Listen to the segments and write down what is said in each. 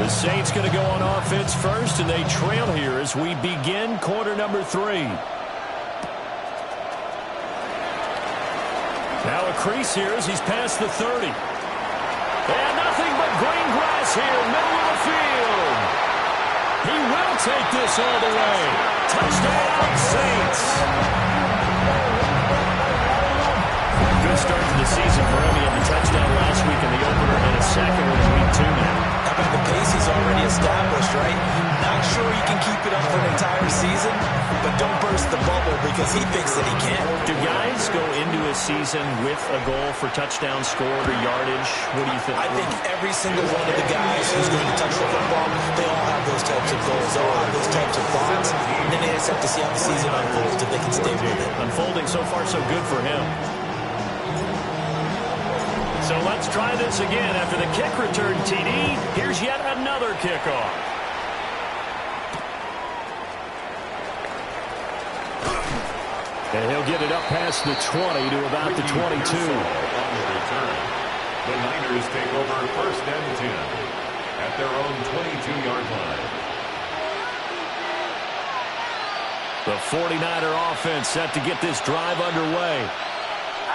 The Saints going to go on offense first, and they trail here as we begin quarter number 3. Now a crease here as he's past the 30. And nothing but green grass here, middle of the field. He will take this all the way. Touchdown, Saints. Good start to the season for him. He had the touchdown last week in the opener and a second one in week 2 now. How about the pace he's already established, right? Not sure he can keep it up for an entire season, but don't burst the bubble because he thinks that he can. Do guys go into a season with a goal for touchdown scored or yardage? What do you think? I think every single one of the guys who's going to touch the football, they all have those types of goals. They all have those types of thoughts. And then they just have to see how the season unfolds if they can stay with it. Unfolding so far so good for him. So let's try this again. After the kick return TD, here's yet another kickoff. And he'll get it up past the 20 to about the 22. On the return, the Niners take over first and 10 at their own 22-yard line. The 49er offense set to get this drive underway.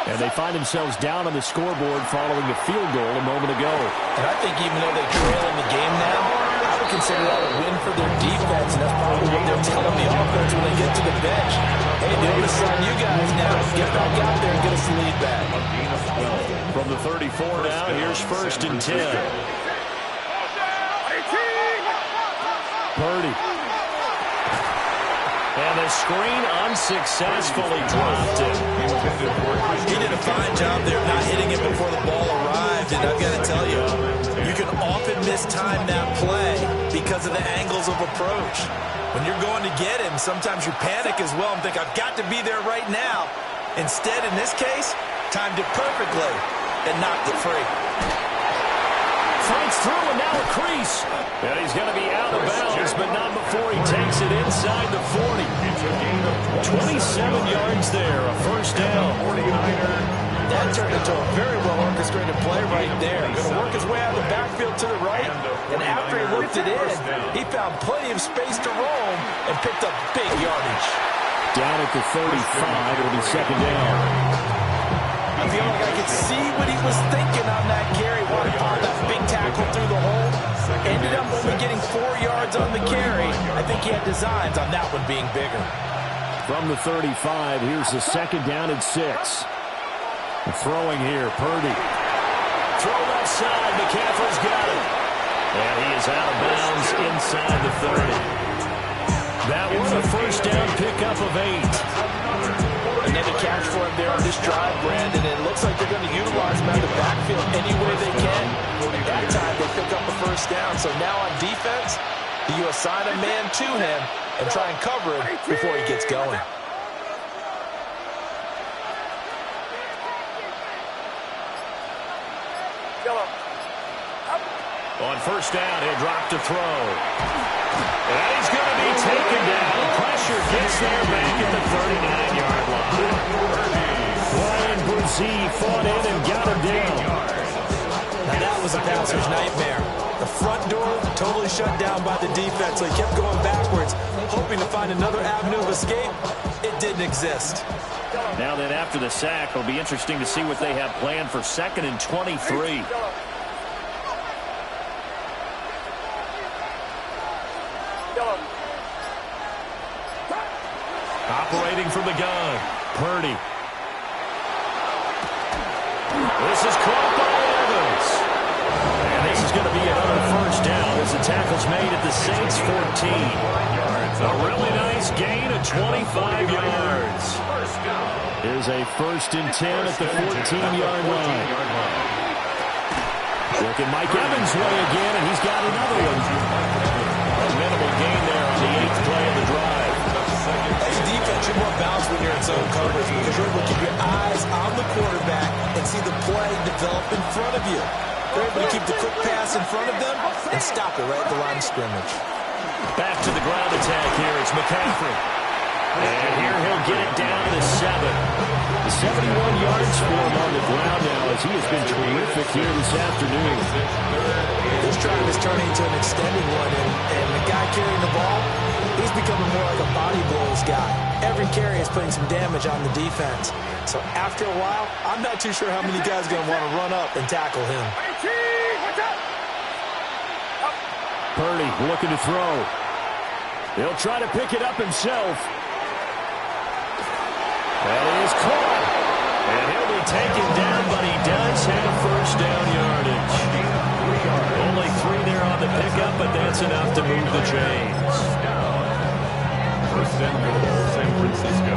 And they find themselves down on the scoreboard following the field goal a moment ago. And I think even though they trail in the game now, I would consider that a win for their defense, and that's probably what they're telling the offense when they get to the bench. Hey, the onus is on you guys now. Get back out there and get us the lead back. From the 34 now, here's first and 10. Purdy. And the screen unsuccessfully dropped it. He did a fine job there of not hitting it before the ball arrived, and I've got to tell you, you can often mistime that play because of the angles of approach. When you're going to get him, sometimes you panic as well and think, I've got to be there right now. Instead, in this case, timed it perfectly and knocked it free. Fights through and now a crease. And he's going to be out of bounds, but not before he takes it inside the 40. 27 yards there, a first down. That turned into a very well-orchestrated play right there. Going to work his way out of the backfield to the right, and after he looked it in, he found plenty of space to roam and picked up big yardage. Down at the 35, it'll be second down. I feel like I could see what he was thinking on that carry. Wanted to find that big tackle through the hole. Ended up only getting 4 yards on the carry. I think he had designs on that one being bigger. From the 35, here's the second down and 6. Throwing here, Purdy. Throw left side, McCaffrey's got it. And he is out of bounds inside the 30. That was a first down pickup of 8. Another catch for him there on this drive, Brandon, and it looks like they're going to utilize him out of the backfield any way they can. At that time, they pick up a first down. So now on defense, you assign a man to him and try and cover him before he gets going. On first down, he'll drop to throw. And he's going to be taken down. Pressure gets there back at the 39-yard line. Brian Brzee fought in and got him down. Now that was a passer's nightmare. The front door totally shut down by the defense, so he kept going backwards, hoping to find another avenue of escape. It didn't exist. Now then, after the sack, it'll be interesting to see what they have planned for second and 23. Operating from the gun, Purdy. This is caught by Evans. And this is going to be another first down as the tackle's made at the Saints 14. A really nice gain of 25 yards. Here's a first and 10 at the 14-yard line. Looking Mike Evans' way again, and he's got another one. A minimal gain there on the 8th play of the drive. As a defense, you're more balanced when you're in zone coverage because you're able to keep your eyes on the quarterback and see the play develop in front of you. They're able to keep the quick pass in front of them and stop it right at the line of scrimmage. Back to the ground attack here. It's McCaffrey. And here he'll get it down to 7. 71 yards for him on the ground now as he has been terrific here this afternoon. This drive is turning into an extended one, and the guy carrying the ball, he's becoming more like a body blows guy. Every carry is putting some damage on the defense. So after a while, I'm not too sure how many guys are going to want to run up and tackle him. Purdy looking to throw. He'll try to pick it up himself. That is caught. And he'll be taken down, but he does have first down yardage. Only 3 there on the pickup, but that's enough to move the chains. First and goal, San Francisco.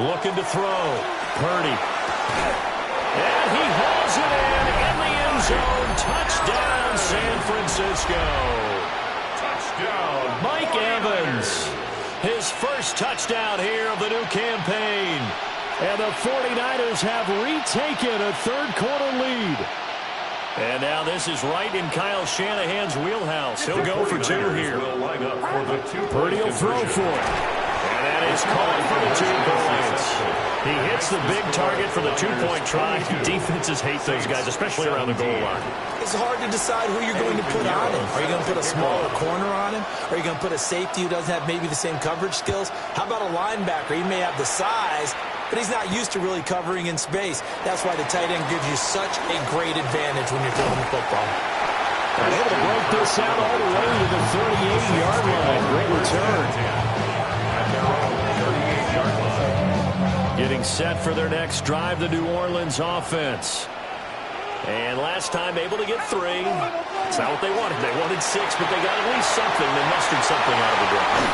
Looking to throw. Purdy. And he hauls it in the end zone. Touchdown, San Francisco. Touchdown, Mike Evans. His first touchdown here of the new campaign. And the 49ers have retaken a third-quarter lead. And now this is right in Kyle Shanahan's wheelhouse. He'll go for 2 here. Purdy will throw for it. And that is called for the 2 points. He hits the big target for the 2-point try. Defenses hate those guys, especially around the goal line. It's hard to decide who you're going to put on him. Are you going to put a smaller corner on him? Are you going to put a safety who doesn't have maybe the same coverage skills? How about a linebacker? He may have the size, but he's not used to really covering in space. That's why the tight end gives you such a great advantage when you're throwing the football. And able to break this out all the way to the 38-yard line. Great return. Getting set for their next drive, the New Orleans offense. And last time able to get 3. It's not what they wanted. They wanted 6, but they got at least something. They mustered something out of the drive.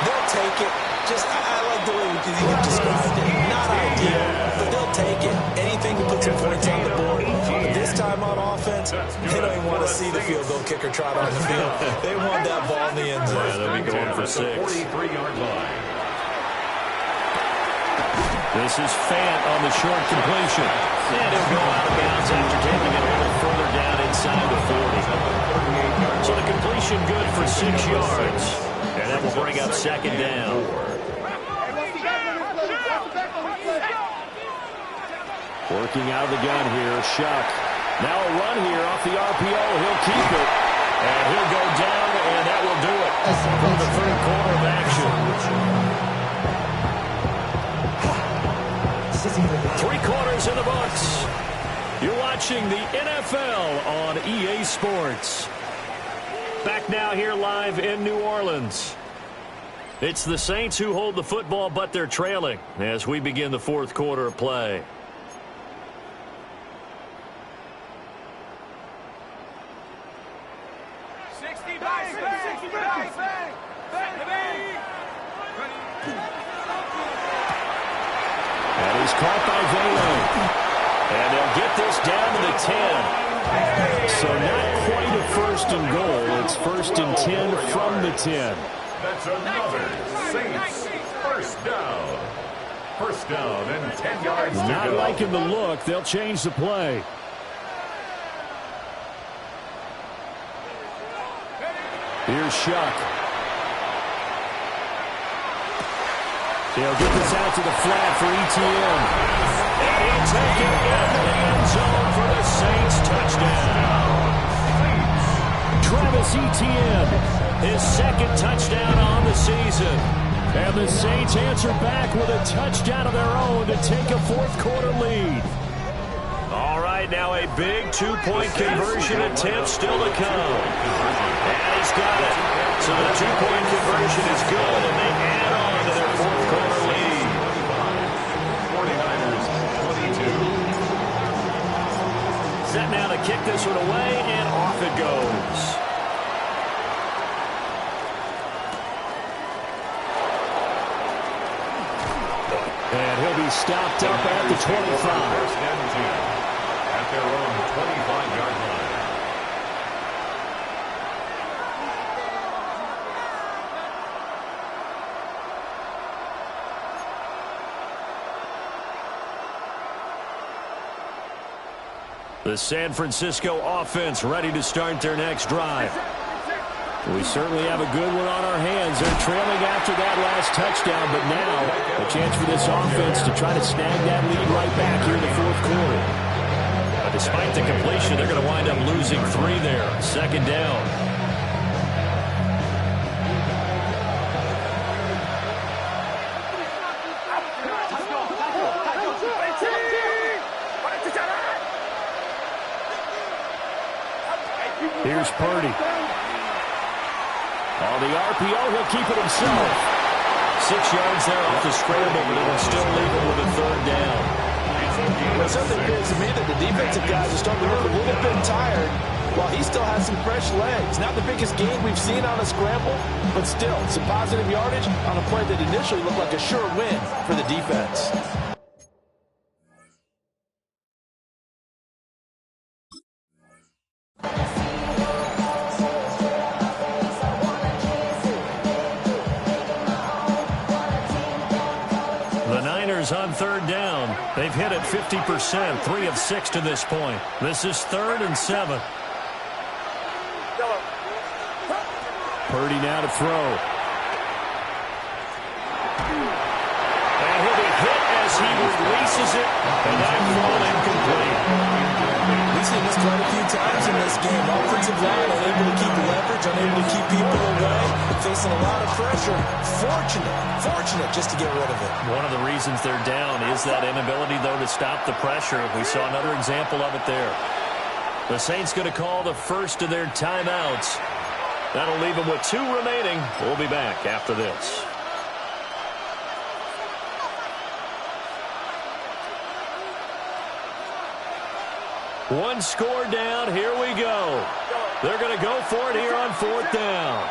They'll take it. I like the way you described it. Not ideal, but they'll take it. Anything to put some points on the board. But this time on offense, they don't even want to see the field goal kicker trot on the field. They want that ball in the end zone. Yeah, they'll be going for 6. 43-yard line. This is Fant on the short completion. And he'll go out of bounds after taking it a little further down inside the 40. So the completion good for 6 yards. And that will bring up second down. Working out of the gun here, Shuck. Now a run here off the RPO. He'll keep it. And he'll go down, and that will do it for the third quarter of action. 3 quarters in the books. You're watching the NFL on EA Sports. Back now here live in New Orleans. It's the Saints who hold the football, but they're trailing as we begin the fourth quarter of play. And he's caught by Vela. And they'll get this down to the 10. So not quite a first and goal. It's first and 10 from the 10. That's another Saints first down. First down and 10 yards to go. Not liking the look. They'll change the play. Here's Shuck. They'll get this out to the flat for ETN. And he'll take it into the end zone for the Saints touchdown. Travis Etienne, his second touchdown on the season. And the Saints answer back with a touchdown of their own to take a fourth quarter lead. All right, now a big two-point conversion attempt still to come. And he's got it. So the two-point conversion is good, and they add on to their fourth quarter lead. 49ers 22. Set now to kick this one away, and off it goes. And he'll be stopped up at the 25. First and 10 at their own 25-yard line. The San Francisco offense ready to start their next drive. We certainly have a good one on our hands. They're trailing after that last touchdown, but now a chance for this offense to try to snag that lead right back here in the fourth quarter. But despite the completion, they're going to wind up losing 3 there. Second down. Here's Purdy. On the RPO, he'll keep it himself. 6 yards there off the scramble, but it'll still leave him with a third down. Well, something appears to me that the defensive guys are starting to look a little bit tired while he still has some fresh legs. Not the biggest gain we've seen on a scramble, but still some positive yardage on a play that initially looked like a sure win for the defense. On third down. They've hit it 50%, 3 of 6 to this point. This is 3rd and 7. Purdy now to throw. And he'll be hit as he releases it, and that ball incomplete. We've seen this quite a few times in this game. Offensive line unable to keep leverage, unable to keep people away, facing a lot of pressure. Fortunate just to get rid of it. One of the reasons they're down is that inability, though, to stop the pressure. We saw another example of it there. The Saints going to call the first of their timeouts. That'll leave them with 2 remaining. We'll be back after this. One score down. Here we go. They're going to go for it here on 4th down.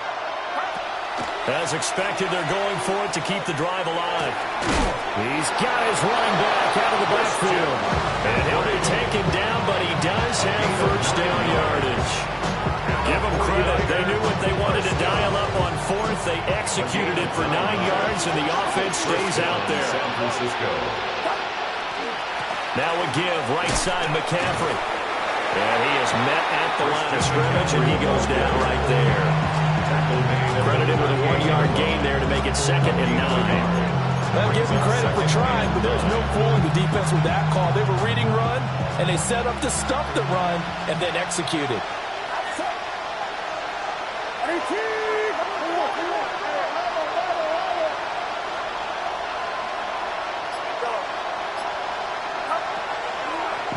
As expected, they're going for it to keep the drive alive. He's got his running back out of the backfield. And he'll be taken down, but he does have first down yardage. Give them credit. They knew what they wanted to dial up on 4th. They executed it for 9 yards, and the offense stays out there. San Francisco. Now a give, right side McCaffrey. And he is met at the line of scrimmage, and he goes down right there. Credited with a 1-yard gain there to make it 2nd and 9. Well, give them credit for trying, but there's no fooling the defense with that call. They were reading run, and they set up to stop the run, and then executed.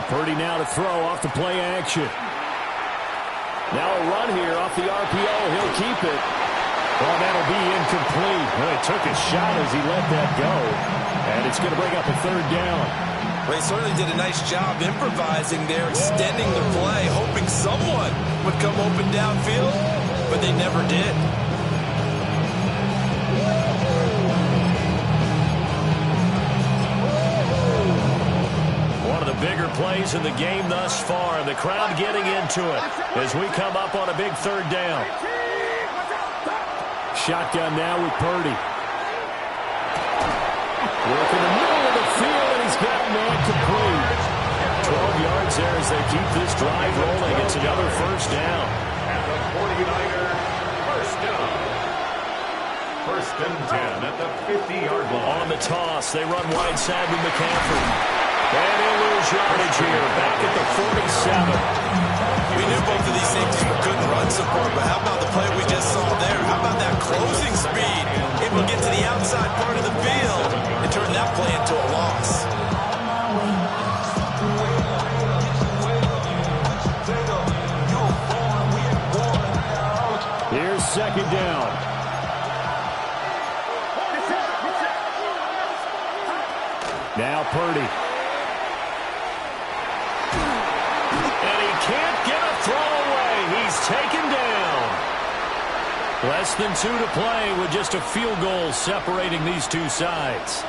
Purdy now to throw off the play action. Now a run here off the RPO. He'll keep it. Well, that'll be incomplete. Well, he took a shot as he let that go. And it's going to bring up a 3rd down. Well, he certainly did a nice job improvising there, extending the play, hoping someone would come open downfield, but they never did. Bigger plays in the game thus far. The crowd getting into it as we come up on a big 3rd down. Shotgun now with Purdy. Work in the middle of the field, and he's got a man complete. 12 yards there as they keep this drive rolling. It's another first down. At the 49er, first down. 1st and 10 at the 50-yard line. On the toss, they run wide side with McCaffrey. And he'll lose yardage here, back at the 47. We knew both of these safeties were good in run support, but how about the play we just saw there? How about that closing speed? Able to get to the outside part of the field and turn that play into a loss. Here's 2nd down. Now Purdy. Can't get a throw away. He's taken down. Less than 2 to play with just a field goal separating these two sides.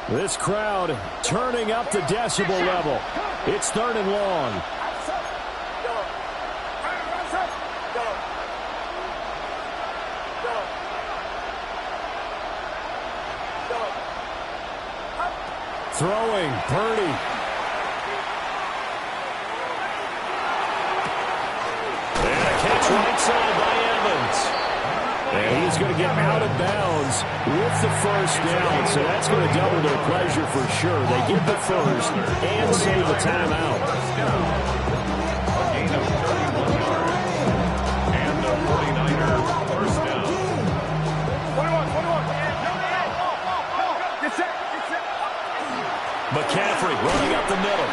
This crowd turning up the decibel level. It's 3rd and long. Throwing, Purdy. And a catch right side by Evans. And he's going to get out of bounds with the first down, so that's going to double their pleasure for sure. They get the first and save a timeout. A gain of 31 yards. And a 49er first down. 21. Get set. McCaffrey running up the middle.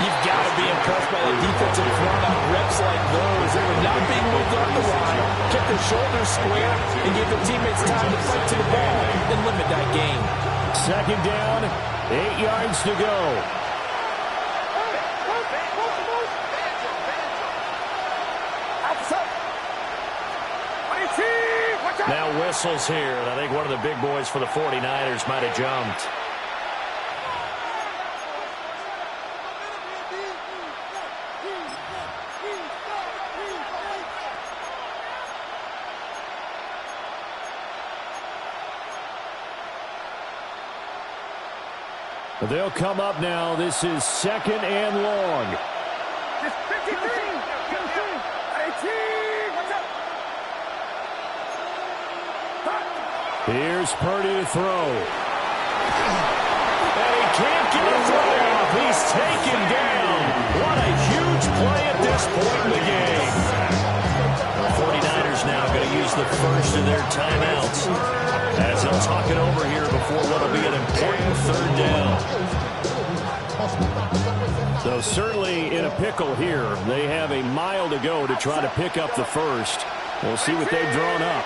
You've got to be impressed by the defensive front on reps like those. They were not being moved off the line, kept their shoulders square, and gave their teammates time to fight to the ball and limit that gain. Second down, 8 yards to go. Now whistles here, and I think one of the big boys for the 49ers might have jumped. They'll come up now. This is second and long. Here's Purdy to throw. And he can't get a throw off. He's taken down. What a huge play at this point in the game. The 49ers now going to use the first of their timeouts as they'll talk it over here before what will be an important third down. So certainly in a pickle here. They have a mile to go to try to pick up the first. We'll see what they've drawn up.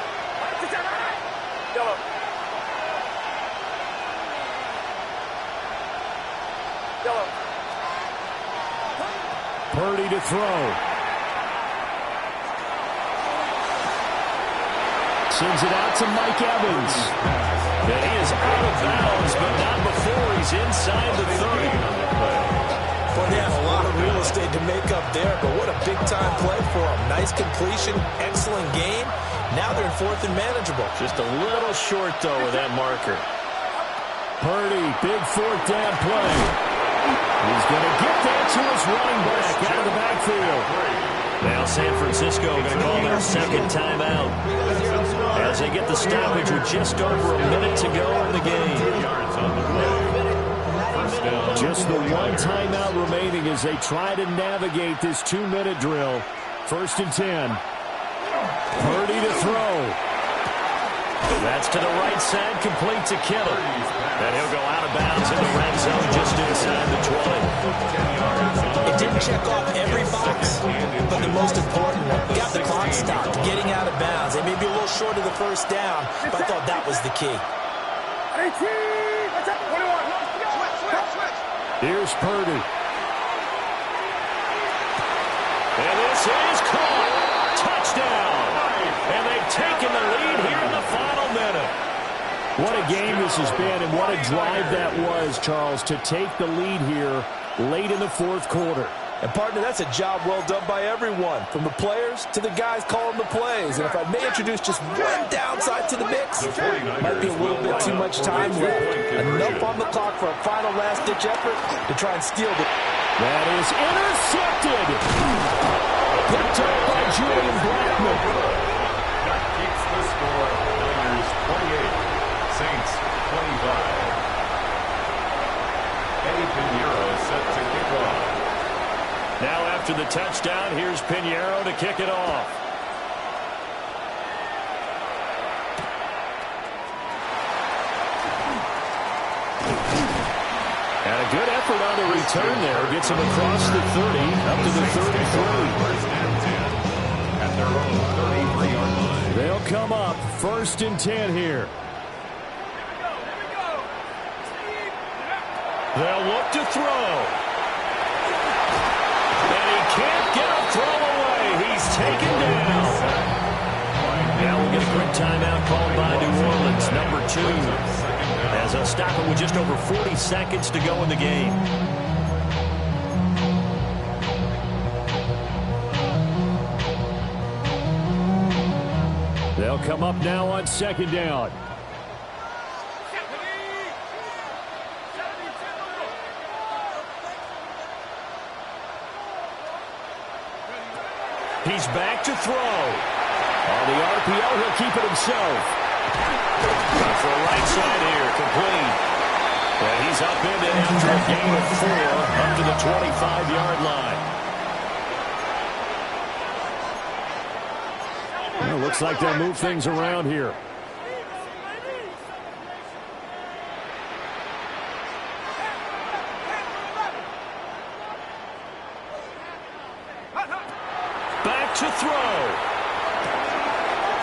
Purdy to throw. Sends it out to Mike Evans. And he is out of bounds, but not before he's inside the 30. Well, they have a lot of real estate to make up there, but what a big-time play for them. Nice completion, excellent game. Now they're in fourth and manageable. Just a little short, though, with that marker. Purdy, big fourth down play. He's going to get that to his running back out of the backfield. Now San Francisco going to call their second timeout as they get the stoppage with just over a minute to go in the game. Just the one timeout remaining as they try to navigate this 2-minute drill. First and 10. Purdy to throw. That's to the right side, complete to Kittle. And he'll go out of bounds in the red zone just inside the 20. It didn't check off every box, but the most important one, got the clock stopped, getting out of bounds. They may be a little short of the first down, but I thought that was the key. Here's Purdy. And this is caught. Touchdown. And they've taken the lead here in the final minute. What a game this has been, and what a drive that was, Charles, to take the lead here late in the fourth quarter. And, partner, that's a job well done by everyone, from the players to the guys calling the plays. And if I may introduce just one downside to the mix, might be a little bit too much time left. Enough on the clock for a final last-ditch effort to try and steal the... That is intercepted. Picked up by Julian Blackmon. That keeps the score. Niners 28, Saints 25. Eddie Pinheiro set to kick off. Now after the touchdown, here's Pinheiro to kick it off. And a good effort on the return there. Gets him across the 30, up to the 33. First and 10 at their own 33-yard line. They'll come up first and 10 here. They'll look to throw. And he can't get a throw away. He's taken down. Now we'll get a quick timeout called by New Orleans, number 2. As they'll stop it with just over 40 seconds to go in the game. They'll come up now on second down. He's back to throw. On the RPO, he'll keep it himself. Got for a right side here, complete. And he's up in it after a gain of 4 up to the 25-yard line. Well, looks like they'll move things around here. Back to throw.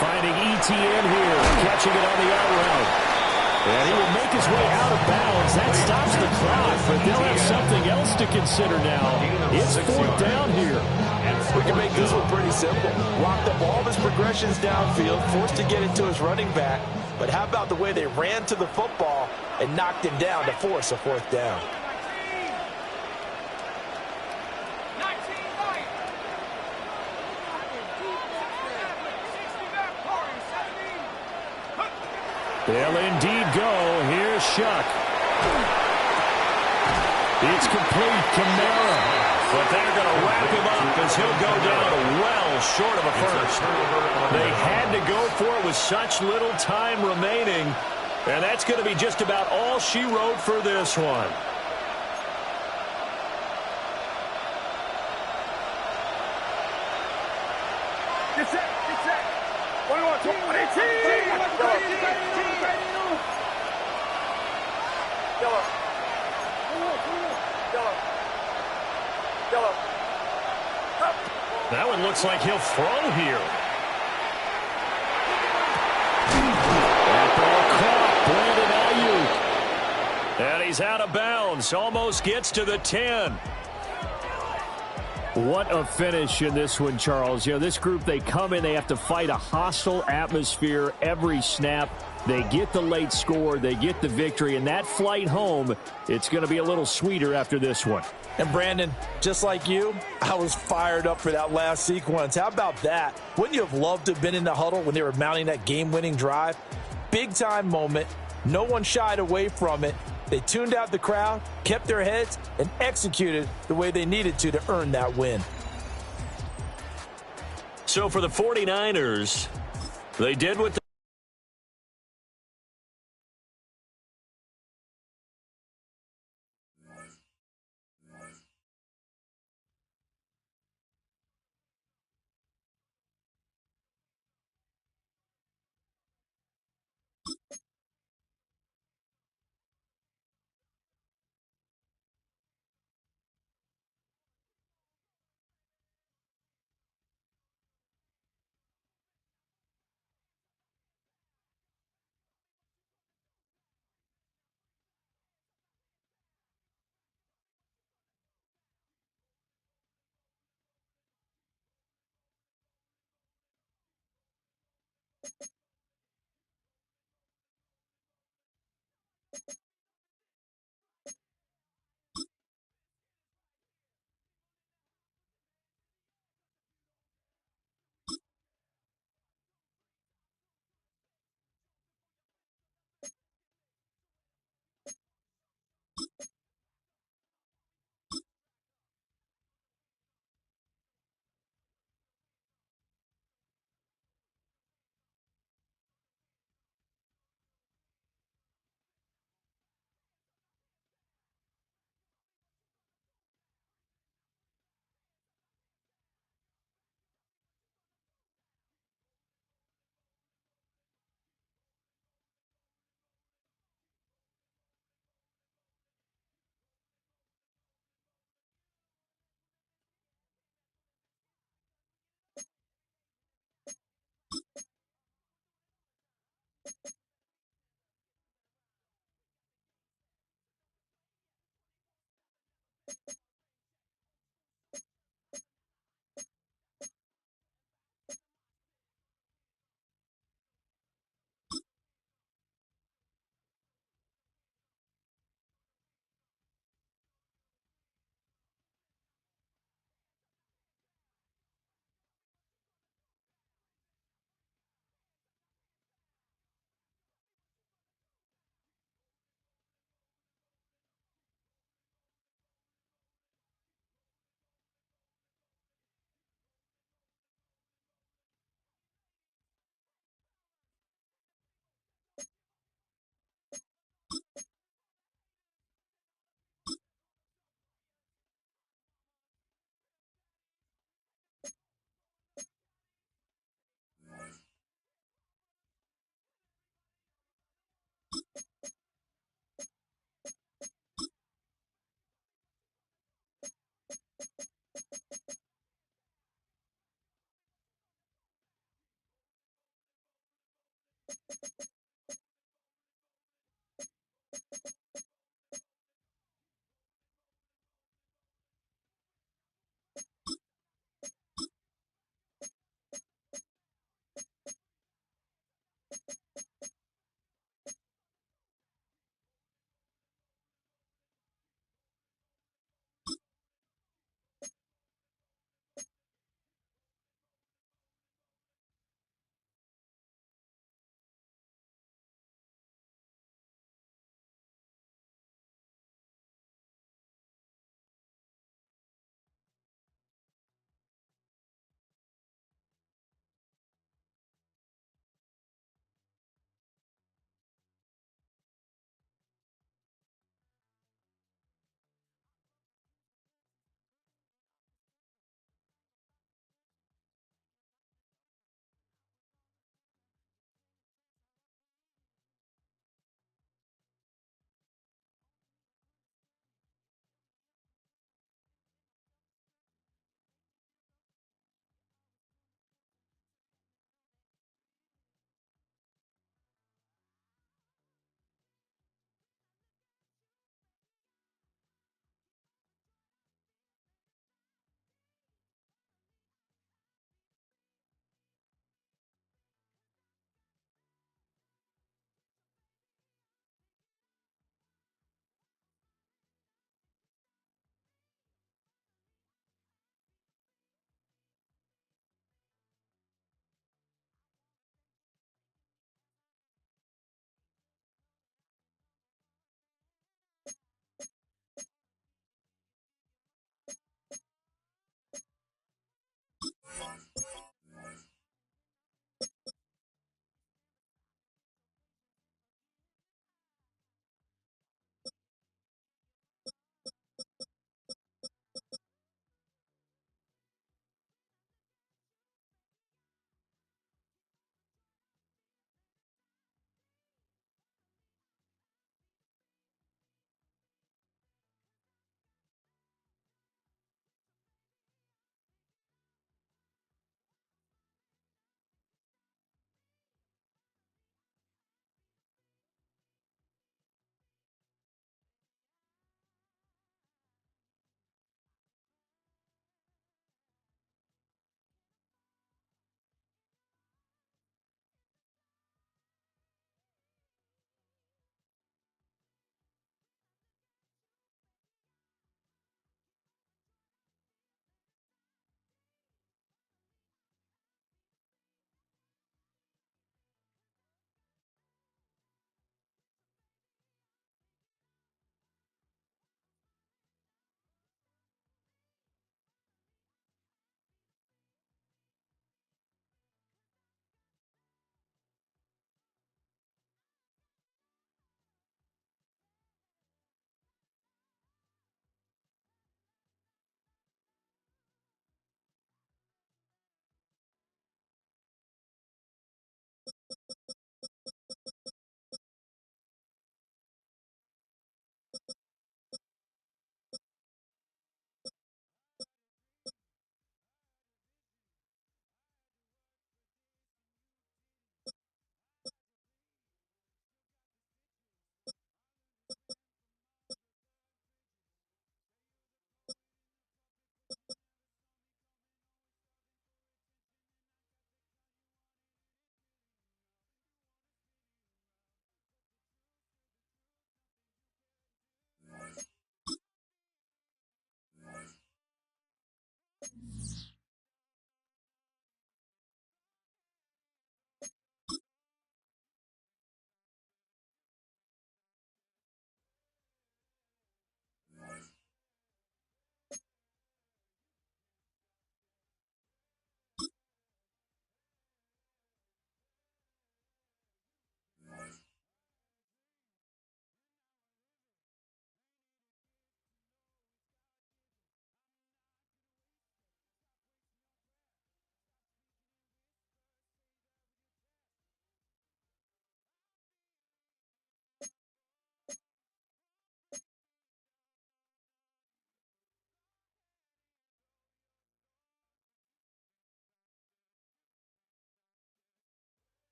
Finding ETN here, catching it on the out route. And he will make his way out of bounds. That stops the clock, but they'll have something else to consider now. It's 4th down here. We can make this one pretty simple. Locked up all of his progressions downfield, forced to get it to his running back. But how about the way they ran to the football and knocked him down to force a 4th down? They'll indeed go. Here's Shuck. It's complete. Kamara. But they're going to wrap him up as he'll go down well short of a first. They had to go for it with such little time remaining. And that's going to be just about all she wrote for this one. Get set, get set. 21, 18. That one looks like he'll throw here. That ball caught. Brandon Ayuk. And he's out of bounds. Almost gets to the 10. What a finish in this one, Charles. You know, this group, they come in, they have to fight a hostile atmosphere every snap. They get the late score, they get the victory, and that flight home, it's going to be a little sweeter after this one. And Brandon, just like you, I was fired up for that last sequence. How about that? Wouldn't you have loved to have been in the huddle when they were mounting that game-winning drive? Big-time moment. No one shied away from it. They tuned out the crowd, kept their heads, and executed the way they needed to earn that win. So for the 49ers, they did what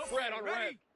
Fred on red.